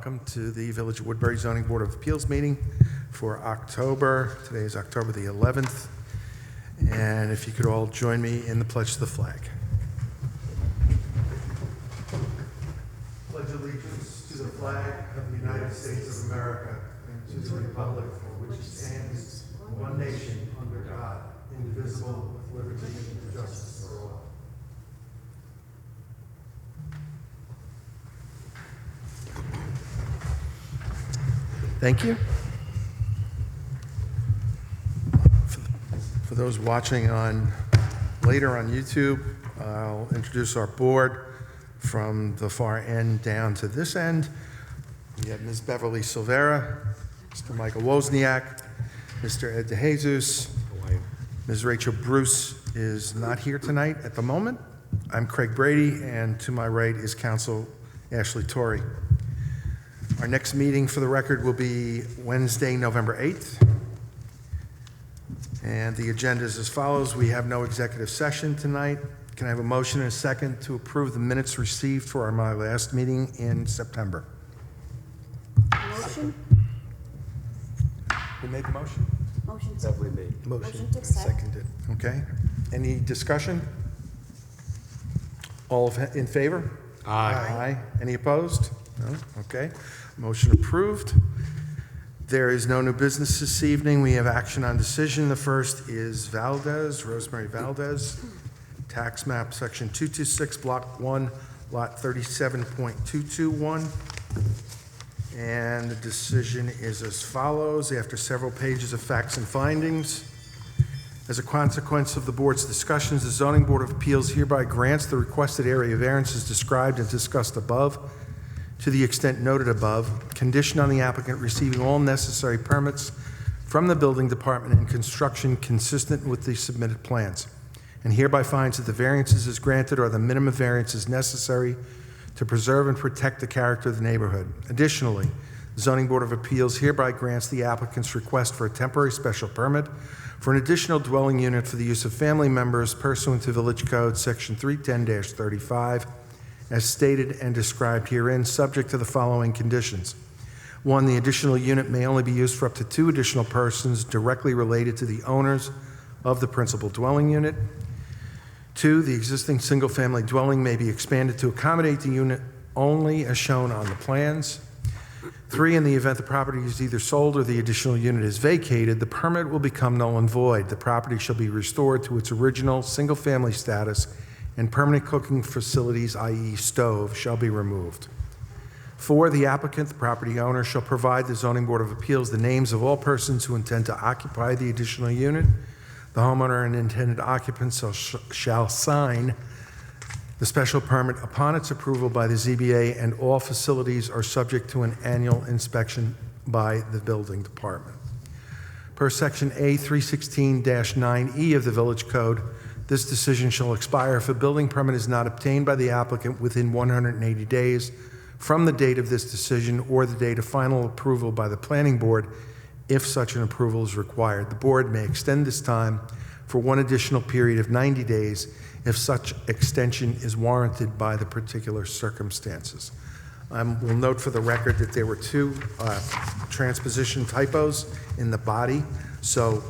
welcome to the Village of Woodbury Zoning Board of Appeals meeting for October. Today is October the 11th. And if you could all join me in the pledge to the flag. Pledge allegiance to the flag of the United States of America and to the republic for which it stands, one nation, under God, indivisible, with liberty and justice for all. Thank you. For those watching later on YouTube, I'll introduce our board from the far end down to this end. We have Ms. Beverly Silvera, Mr. Michael Wozniak, Mr. Ed DeJesus. Ms. Rachel Bruce is not here tonight at the moment. I'm Craig Brady, and to my right is Counsel Ashley Torrey. Our next meeting, for the record, will be Wednesday, November 8th. And the agenda is as follows. We have no executive session tonight. Can I have a motion and a second to approve the minutes received for my last meeting in September? Motion? Who made the motion? Motion. Definitely made. Motion to accept. Seconded. Okay. Any discussion? All in favor? Aye. Any opposed? No? Okay. Motion approved. There is no new business this evening. We have action on decision. The first is Valdez, Rosemary Valdez, tax map section 226, block 1, lot 37.221. And the decision is as follows. After several pages of facts and findings, as a consequence of the board's discussions, the Zoning Board of Appeals hereby grants the requested area variances described and discussed above, to the extent noted above, conditioned on the applicant receiving all necessary permits from the building department and construction consistent with the submitted plans, and hereby finds that the variances as granted are the minimum variances necessary to preserve and protect the character of the neighborhood. Additionally, the Zoning Board of Appeals hereby grants the applicant's request for a temporary special permit for an additional dwelling unit for the use of family members pursuant to Village Code Section 310-35, as stated and described herein, subject to the following conditions. 1, the additional unit may only be used for up to 2 additional persons directly related to the owners of the principal dwelling unit. 2, the existing single-family dwelling may be expanded to accommodate the unit only as shown on the plans. 3, in the event the property is either sold or the additional unit is vacated, the permit will become null and void. The property shall be restored to its original single-family status, and permanent cooking facilities, i.e. stove, shall be removed. 4, the applicant, the property owner, shall provide the Zoning Board of Appeals the names of all persons who intend to occupy the additional unit. The homeowner and intended occupants shall sign the special permit upon its approval by the ZBA, and all facilities are subject to an annual inspection by the building department. Per section A316-9E of the Village Code, this decision shall expire if a building permit is not obtained by the applicant within 180 days from the date of this decision or the date of final approval by the planning board, if such an approval is required. The board may extend this time for one additional period of 90 days if such extension is warranted by the particular circumstances. We'll note for the record that there were 2 transposition typos in the body, so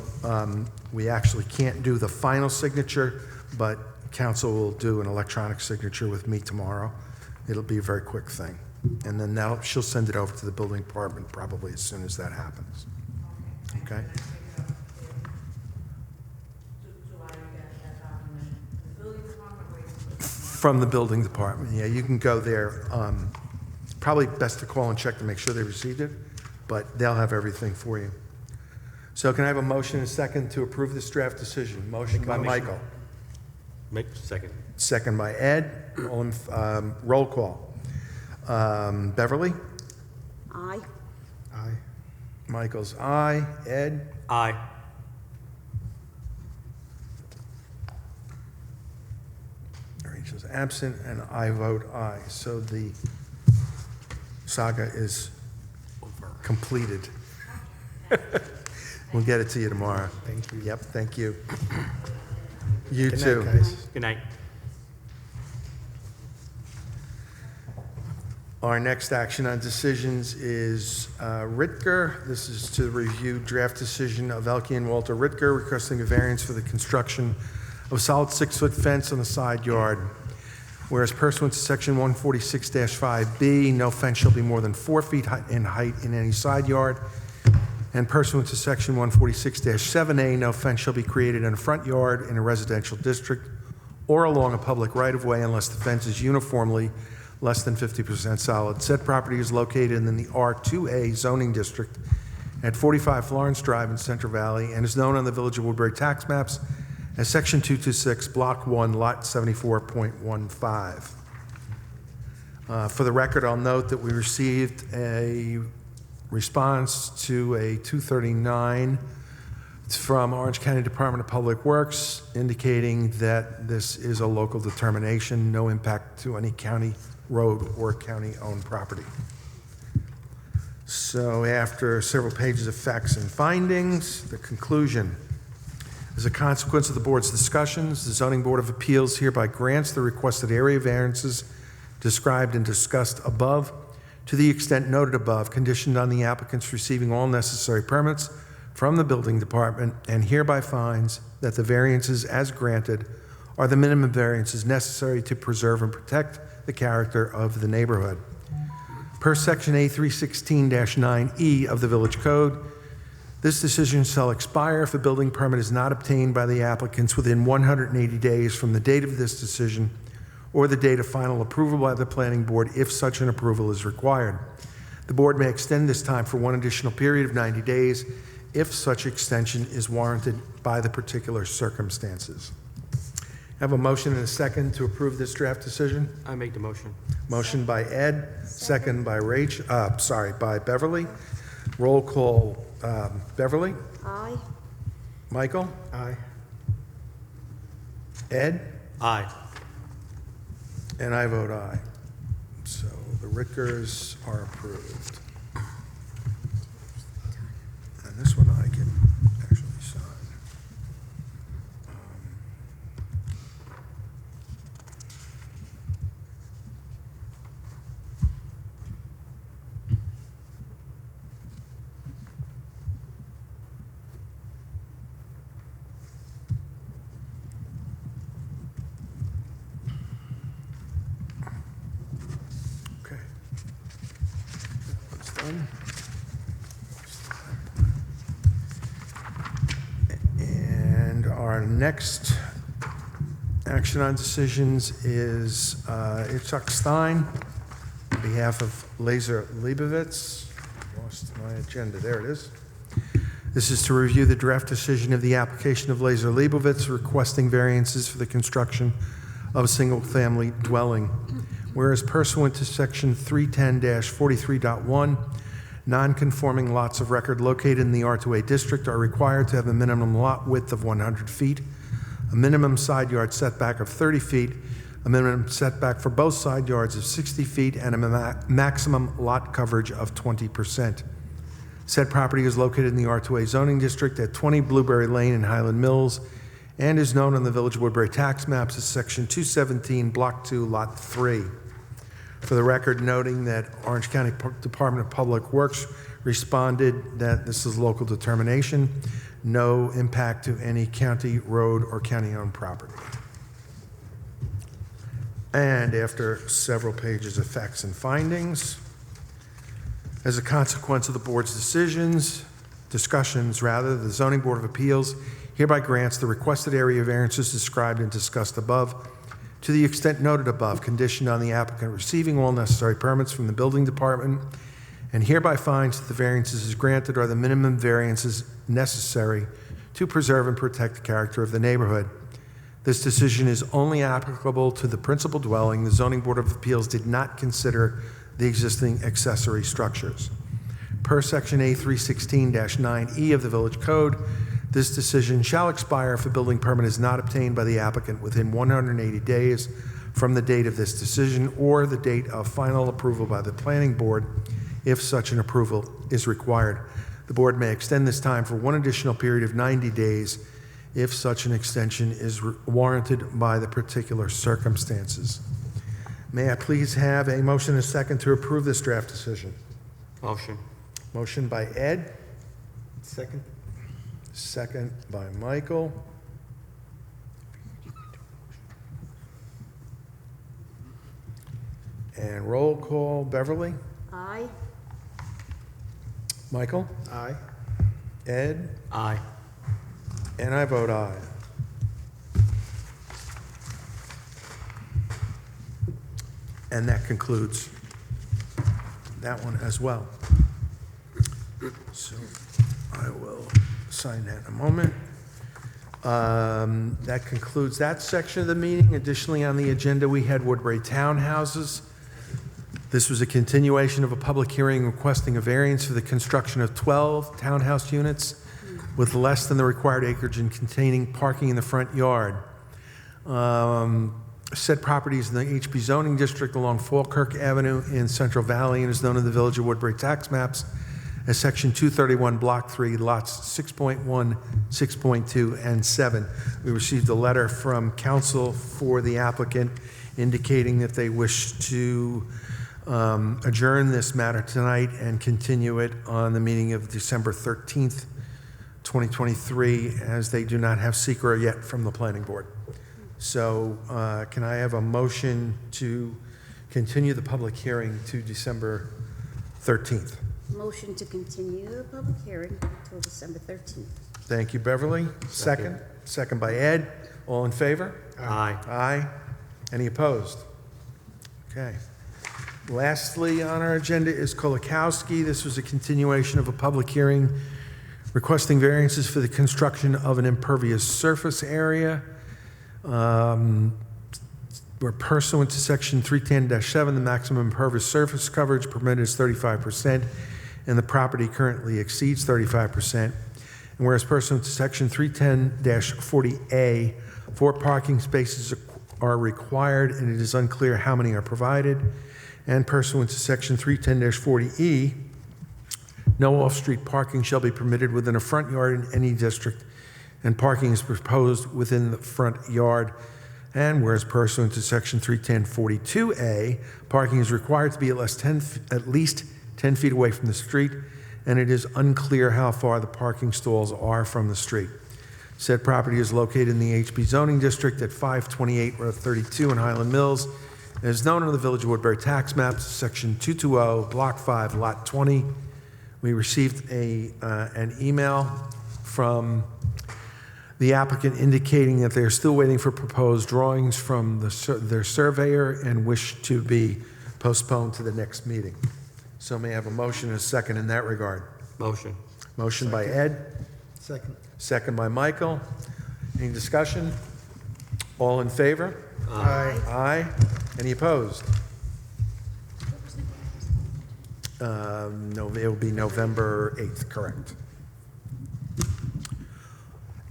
we actually can't do the final signature, but council will do an electronic signature with me tomorrow. It'll be a very quick thing. And then she'll send it over to the building department probably as soon as that happens. Okay? From the building department, yeah, you can go there. Probably best to call and check to make sure they received it, but they'll have everything for you. So can I have a motion and a second to approve this draft decision? Motion by Michael. Second. Second by Ed. Roll call. Beverly? Aye. Aye. Michael's aye. Ed? Aye. Rachel's absent, and I vote aye. So the saga is completed. We'll get it to you tomorrow. Thank you. Yep, thank you. You Good too. night, guys. Good night. Our next action on decisions is Ritger. This is to review draft decision of Elke and Walter Ritger requesting a variance for the construction of a solid 6-foot fence on the side yard. Whereas pursuant to section 146-5B, no fence shall be more than 4 feet in height in any side yard. And pursuant to section 146-7A, no fence shall be created in a front yard in a residential district or along a public right-of-way unless the fence is uniformly less than 50% solid. Said property is located in the R2A zoning district at 45 Florence Drive in Central Valley and is known on the Village of Woodbury tax maps as Section 226, Block 1, Lot 74.15. For the record, I'll note that we received a response to a 239 from Orange County Department of Public Works indicating that this is a local determination, no impact to any county road or county-owned property. So after several pages of facts and findings, the conclusion. As a consequence of the board's discussions, the Zoning Board of Appeals hereby grants the requested area variances described and discussed above to the extent noted above, conditioned on the applicants receiving all necessary permits from the building department, and hereby finds that the variances as granted are the minimum variances necessary to preserve and protect the character of the neighborhood. Per section A316-9E of the Village Code, this decision shall expire if a building permit is not obtained by the applicants within 180 days from the date of this decision or the date of final approval by the planning board if such an approval is required. The board may extend this time for one additional period of 90 days if such extension is warranted by the particular circumstances. I have a motion and a second to approve this draft decision. I make the motion. Motion by Ed, second by by Beverly. Roll call, Beverly? Aye. Michael? Aye. Ed? Aye. And I vote aye. So the Rickers are approved. And this one I can actually sign. Okay. That's done. And our next action on decisions is Itzhak Stein on behalf of Laser Leibovitz. Lost my agenda. There it is. This is to review the draft decision of the application of Laser Leibovitz requesting variances for the construction of a single-family dwelling. Whereas pursuant to section 310-43.1, non-conforming lots of record located in the R2A district are required to have a minimum lot width of 100 feet, a minimum side yard setback of 30 feet, a minimum setback for both side yards of 60 feet, and a maximum lot coverage of 20%. Said property is located in the R2A zoning district at 20 Blueberry Lane in Highland Mills and is known on the Village of Woodbury tax maps as section 217, block 2, lot 3. For the record, noting that Orange County Department of Public Works responded that this is local determination, no impact to any county road or county-owned property. And after several pages of facts and findings, as a consequence of the board's discussions, the Zoning Board of Appeals hereby grants the requested area variances described and discussed above to the extent noted above, conditioned on the applicant receiving all necessary permits from the building department, and hereby finds that the variances as granted are the minimum variances necessary to preserve and protect the character of the neighborhood. This decision is only applicable to the principal dwelling. The Zoning Board of Appeals did not consider the existing accessory structures. Per section A316-9E of the Village Code, this decision shall expire if a building permit is not obtained by the applicant within 180 days from the date of this decision or the date of final approval by the planning board if such an approval is required. The board may extend this time for one additional period of 90 days if such an extension is warranted by the particular circumstances. May I please have a motion and a second to approve this draft decision? Motion. Motion by Ed, Second. second by Michael. And roll call, Beverly? Aye. Michael? Aye. Ed? Aye. And I vote aye. And that concludes that one as well. So I will sign that in a moment. That concludes that section of the meeting. Additionally, on the agenda, we had Woodbury Townhouses. This was a continuation of a public hearing requesting a variance for the construction of 12 townhouse units with less than the required acreage and containing parking in the front yard. Said property is in the HB zoning district along Falkirk Avenue in Central Valley and is known in the Village of Woodbury tax maps as Section 231, Block 3, Lots 6.1, 6.2, and 7. We received a letter from counsel for the applicant indicating that they wish to adjourn this matter tonight and continue it on the meeting of December 13th, 2023, as they do not have secret yet from the planning board. So can I have a motion to continue the public hearing to December 13th? Motion to continue the public hearing until December 13th. Thank you, Beverly. Second. Second by Ed. All in favor? Aye. Aye. Any opposed? Okay. Lastly on our agenda is Kolakowski. This was a continuation of a public hearing requesting variances for the construction of an impervious surface area. Where pursuant to Section 310-7, the maximum impervious surface coverage permitted is 35%, and the property currently exceeds 35%. And whereas pursuant to Section 310-40A, 4 parking spaces are required, and it is unclear how many are provided. And pursuant to Section 310-40E, no off-street parking shall be permitted within a front yard in any district, and parking is proposed within the front yard. And whereas pursuant to Section 310-42A, parking is required to be at least 10 feet away from the street, and it is unclear how far the parking stalls are from the street. Said property is located in the HB zoning district at 528 Route 32 in Highland Mills, and is known in the Village of Woodbury tax maps, Section 220, Block 5, Lot 20. We received an email from the applicant indicating that they are still waiting for proposed drawings from their surveyor and wish to be postponed to the next meeting. So may I have a motion and a second in that regard? Motion. Motion by Ed, Second. second by Michael. Any discussion? All in favor? Aye. Aye. Any opposed? No, it will be November 8th, correct.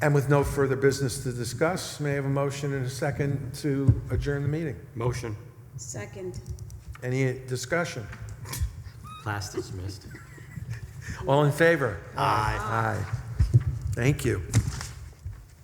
And with no further business to discuss, may I have a motion and a second to adjourn the meeting? Motion. Second. Any discussion? Class dismissed. All in favor? Aye. Aye. Thank you.